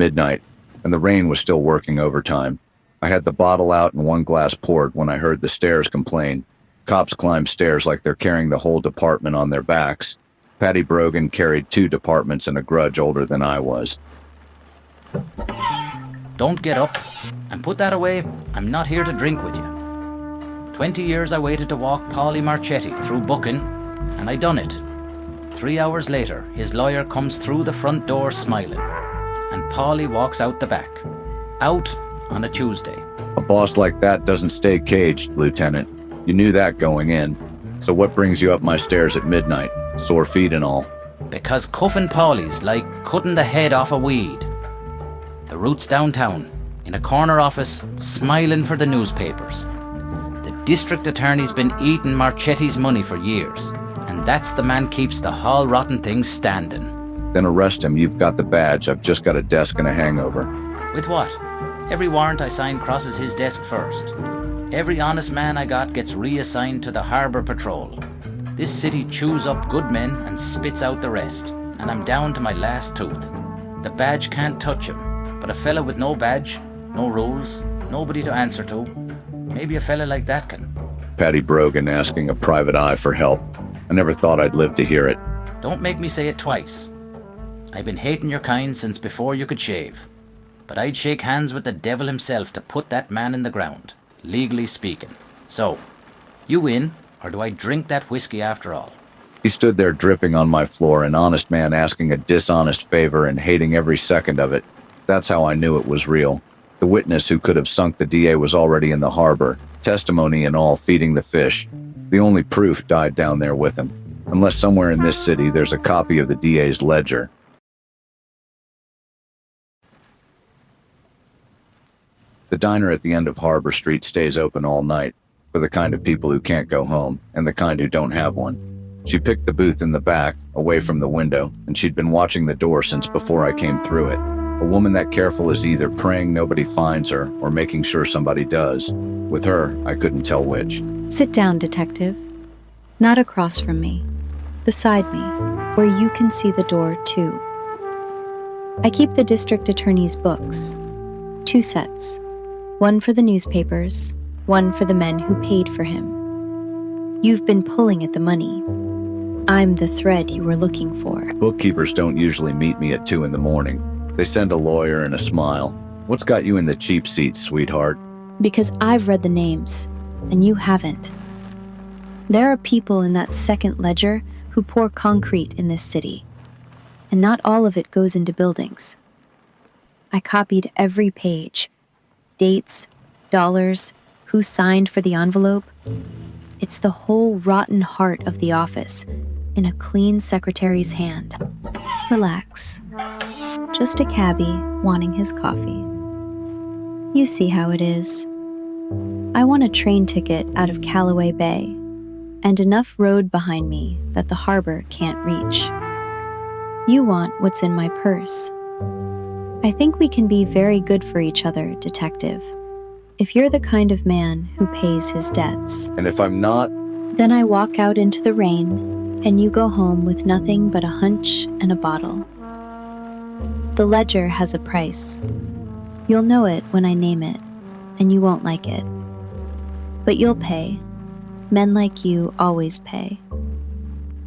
midnight, and the rain was still working overtime. I had the bottle out and one glass poured when I heard the stairs complain. Cops climb stairs like they're carrying the whole department on their backs. Patty Brogan carried 2 departments and a grudge older than I was. Don't get up, and put that away. I'm not here to drink with you. 20 years I waited to walk Pauly Marchetti through booking, and I done it. 3 hours later, his lawyer comes through the front door smiling, and Pauly walks out the back. Out on a Tuesday. A boss like that doesn't stay caged, Lieutenant. You knew that going in. So what brings you up my stairs at midnight, sore feet and all? Because cuffing Pauly's like cutting the head off a weed. The route's downtown, in a corner office, smiling for the newspapers. The district attorney's been eating Marchetti's money for years, and that's the man keeps the hall rotten thing standing. Then arrest him. You've got the badge. I've just got a desk and a hangover. With what? Every warrant I sign crosses his desk first. Every honest man I got gets reassigned to the Harbour Patrol. This city chews up good men and spits out the rest, and I'm down to my last tooth. The badge can't touch him, but a fella with no badge, no rules, nobody to answer to, maybe a fella like that can. Patty Brogan asking a private eye for help. I never thought I'd live to hear it. Don't make me say it twice. I've been hating your kind since before you could shave. But I'd shake hands with the devil himself to put that man in the ground, legally speaking. So, you in, or do I drink that whiskey after all? He stood there dripping on my floor, an honest man asking a dishonest favor and hating every second of it. That's how I knew it was real. The witness who could have sunk the DA was already in the harbor, testimony and all feeding the fish. The only proof died down there with him. Unless somewhere in this city there's a copy of the DA's ledger. The diner at the end of Harbor Street stays open all night, for the kind of people who can't go home, and the kind who don't have one. She picked the booth in the back, away from the window, and she'd been watching the door since before I came through it. A woman that careful is either praying nobody finds her, or making sure somebody does. With her, I couldn't tell which. Sit down, detective. Not across from me. Beside me, where you can see the door, too. I keep the district attorney's books. 2 sets. One for the newspapers, one for the men who paid for him. You've been pulling at the money. I'm the thread you were looking for. Bookkeepers don't usually meet me at 2 in the morning. They send a lawyer and a smile. What's got you in the cheap seats, sweetheart? Because I've read the names, and you haven't. There are people in that second ledger who pour concrete in this city, and not all of it goes into buildings. I copied every page. Dates, dollars, who signed for the envelope. It's the whole rotten heart of the office in a clean secretary's hand. Relax. Just a cabbie wanting his coffee. You see how it is. I want a train ticket out of Calloway Bay and enough road behind me that the harbor can't reach. You want what's in my purse. I think we can be very good for each other, detective, if you're the kind of man who pays his debts. And if I'm not? Then I walk out into the rain, and you go home with nothing but a hunch and a bottle. The ledger has a price. You'll know it when I name it, and you won't like it. But you'll pay. Men like you always pay.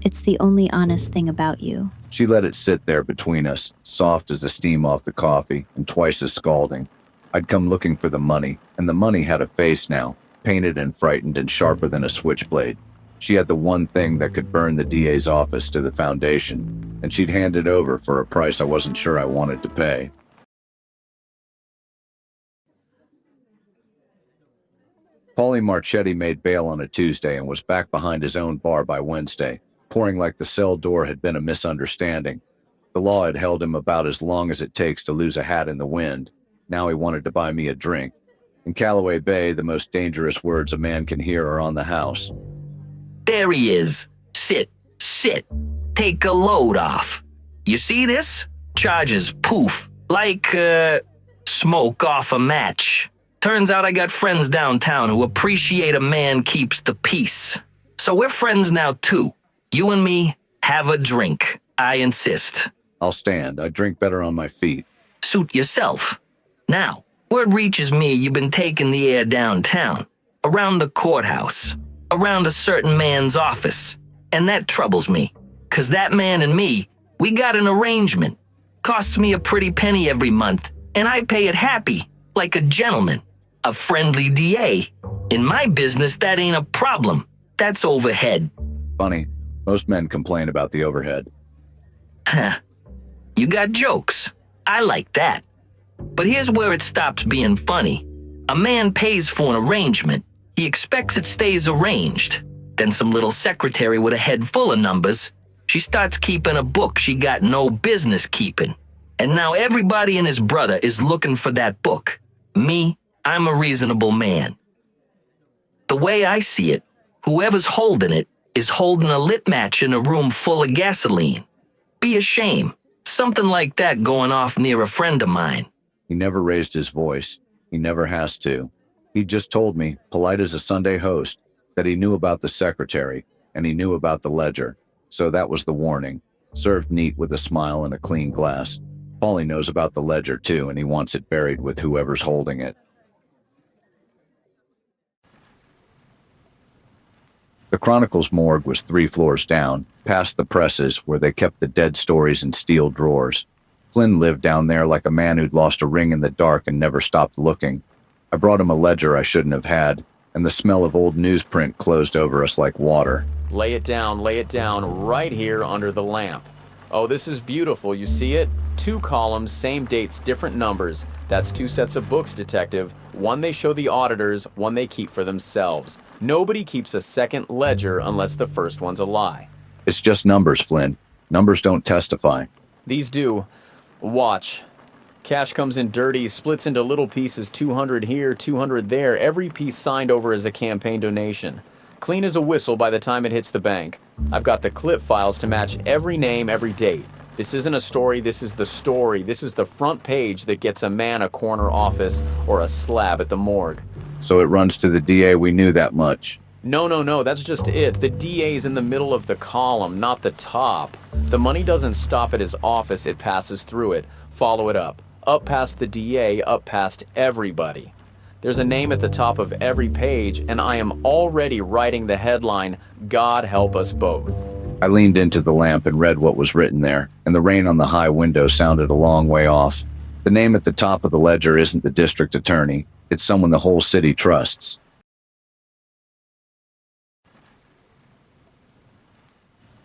It's the only honest thing about you. She let it sit there between us, soft as the steam off the coffee, and twice as scalding. I'd come looking for the money, and the money had a face now, painted and frightened and sharper than a switchblade. She had the one thing that could burn the DA's office to the foundation, and she'd hand it over for a price I wasn't sure I wanted to pay. Pauly Marchetti made bail on a Tuesday and was back behind his own bar by Wednesday, pouring like the cell door had been a misunderstanding. The law had held him about as long as it takes to lose a hat in the wind. Now he wanted to buy me a drink. In Calloway Bay, the most dangerous words a man can hear are on the house. There he is. Sit. Take a load off. You see this? Charges poof. Like, smoke off a match. Turns out I got friends downtown who appreciate a man keeps the peace. So we're friends now, too. You and me, have a drink. I insist. I'll stand. I drink better on my feet. Suit yourself. Now, word reaches me you've been taking the air downtown, around the courthouse, around a certain man's office. And that troubles me, 'cause that man and me, we got an arrangement. Costs me a pretty penny every month, and I pay it happy, like a gentleman, a friendly DA. In my business, that ain't a problem. That's overhead. Funny, most men complain about the overhead. Huh. You got jokes. I like that. But here's where it stops being funny. A man pays for an arrangement. He expects it stays arranged. Then some little secretary with a head full of numbers, she starts keeping a book she got no business keeping. And now everybody and his brother is looking for that book. Me, I'm a reasonable man. The way I see it, whoever's holding it is holding a lit match in a room full of gasoline. Be a shame. Something like that going off near a friend of mine. He never raised his voice. He never has to. He just told me, polite as a Sunday host, that he knew about the secretary, and he knew about the ledger. So that was the warning. Served neat with a smile and a clean glass. Pauly knows about the ledger too, and he wants it buried with whoever's holding it. The Chronicle's morgue was 3 floors down, past the presses where they kept the dead stories in steel drawers. Flynn lived down there like a man who'd lost a ring in the dark and never stopped looking. I brought him a ledger I shouldn't have had, and the smell of old newsprint closed over us like water. Lay it down right here under the lamp. Oh, this is beautiful, you see it? 2 columns, same dates, different numbers. That's 2 sets of books, detective. One they show the auditors, one they keep for themselves. Nobody keeps a second ledger unless the first one's a lie. It's just numbers, Flynn. Numbers don't testify. These do. Watch. Cash comes in dirty, splits into little pieces, 200 here, 200 there, every piece signed over as a campaign donation. Clean as a whistle by the time it hits the bank. I've got the clip files to match every name, every date. This isn't a story, this is the story. This is the front page that gets a man a corner office or a slab at the morgue. So it runs to the DA, we knew that much. No, that's just it. The DA's in the middle of the column, not the top. The money doesn't stop at his office, it passes through it. Follow it up. Up past the DA, up past everybody. There's a name at the top of every page, and I am already writing the headline, God help us both. I leaned into the lamp and read what was written there, and the rain on the high window sounded a long way off. The name at the top of the ledger isn't the district attorney. It's someone the whole city trusts.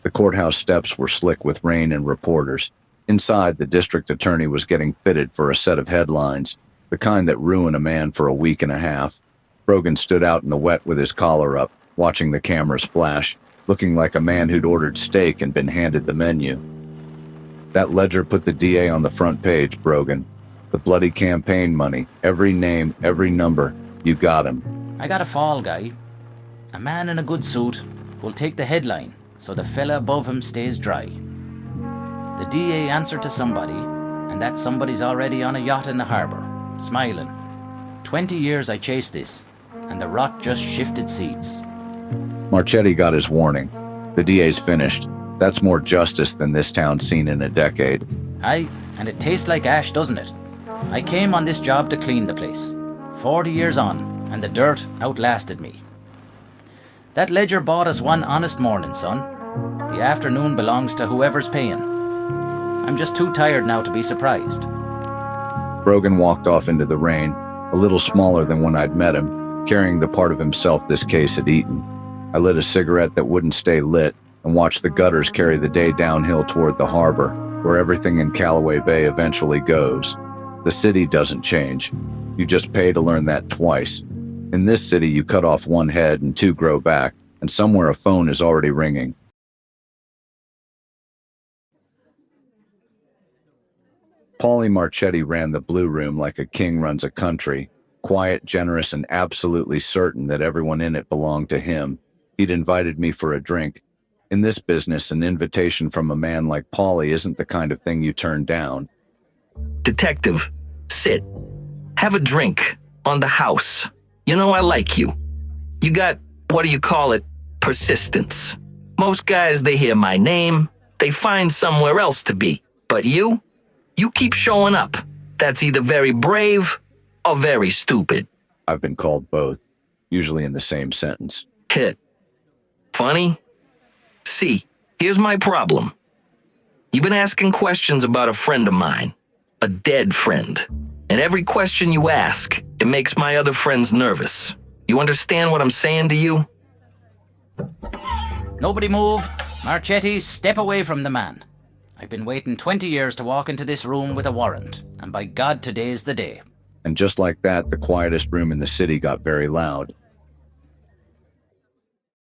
The courthouse steps were slick with rain and reporters. Inside, the district attorney was getting fitted for a set of headlines, the kind that ruin a man for a week and a half. Brogan stood out in the wet with his collar up, watching the cameras flash, looking like a man who'd ordered steak and been handed the menu. That ledger put the DA on the front page, Brogan. The bloody campaign money, every name, every number. You got him. I got a fall guy. A man in a good suit who'll take the headline so the fella above him stays dry. The DA answered to somebody, and that somebody's already on a yacht in the harbour, smiling. 20 years I chased this, and the rot just shifted seats. Marchetti got his warning. The DA's finished. That's more justice than this town's seen in a decade. Aye, and it tastes like ash, doesn't it? I came on this job to clean the place. 40 years on, and the dirt outlasted me. That ledger bought us one honest morning, son. The afternoon belongs to whoever's paying. I'm just too tired now to be surprised. Brogan walked off into the rain, a little smaller than when I'd met him, carrying the part of himself this case had eaten. I lit a cigarette that wouldn't stay lit and watched the gutters carry the day downhill toward the harbor, where everything in Calloway Bay eventually goes. The city doesn't change. You just pay to learn that twice. In this city, you cut off one head and 2 grow back, and somewhere a phone is already ringing. Pauly Marchetti ran the Blue Room like a king runs a country, quiet, generous, and absolutely certain that everyone in it belonged to him. He'd invited me for a drink. In this business, an invitation from a man like Pauly isn't the kind of thing you turn down. Detective, sit. Have a drink. On the house. You know I like you. You got, what do you call it, persistence. Most guys, they hear my name, they find somewhere else to be. But you keep showing up. That's either very brave or very stupid. I've been called both, usually in the same sentence. Hit. Funny? See, here's my problem. You've been asking questions about a friend of mine, a dead friend. And every question you ask, it makes my other friends nervous. You understand what I'm saying to you? Nobody move. Marchetti, step away from the man. I've been waiting 20 years to walk into this room with a warrant, and by God, today's the day. And just like that, the quietest room in the city got very loud.